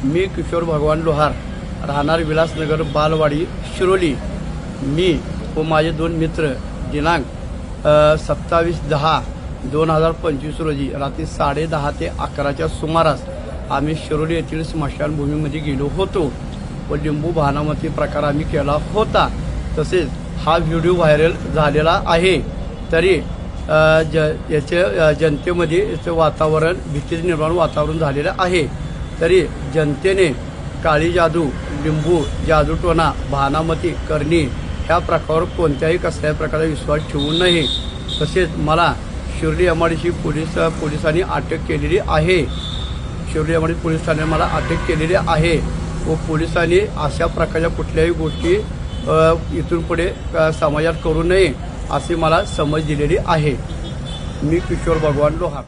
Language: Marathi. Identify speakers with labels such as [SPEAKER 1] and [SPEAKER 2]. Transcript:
[SPEAKER 1] मी किशोर भगवान लोहार, राहणार विलासनगर बालवाडी शिरोली. मी व माझे 2 मित्र दिनांक 27/10/2025 रोजी रात्री 10:30 ते 11च्या सुमारास आम्ही शिरोली येथील स्मशानभूमीमध्ये गेलो होतो व लिंबू भानामती प्रकार आम्ही केला होता. तसेच हा व्हिडिओ व्हायरल झालेला आहे. तरी याचे जनतेमध्ये याचं वातावरण भीती निर्माण वातावरण झालेलं आहे. तरी जनतेने काळी जादू, लिंबू, जादूटोणा, भानामती करणी ह्या प्रकारावर कोणत्याही कसल्याही प्रकारचा विश्वास ठेवू नये. तसेच मला शिर्डी एमआयडीसी पोलिसांनी अटक केलेली आहे. शिर्डी एमआयडीसी पोलीस ठाण्याने मला अटक केलेली आहे व पोलिसांनी अशा प्रकारच्या कुठल्याही गोष्टी इथून पुढे समाजात करू नये अशी मला समज दिलेली आहे. मी किशोर भगवान लोहार.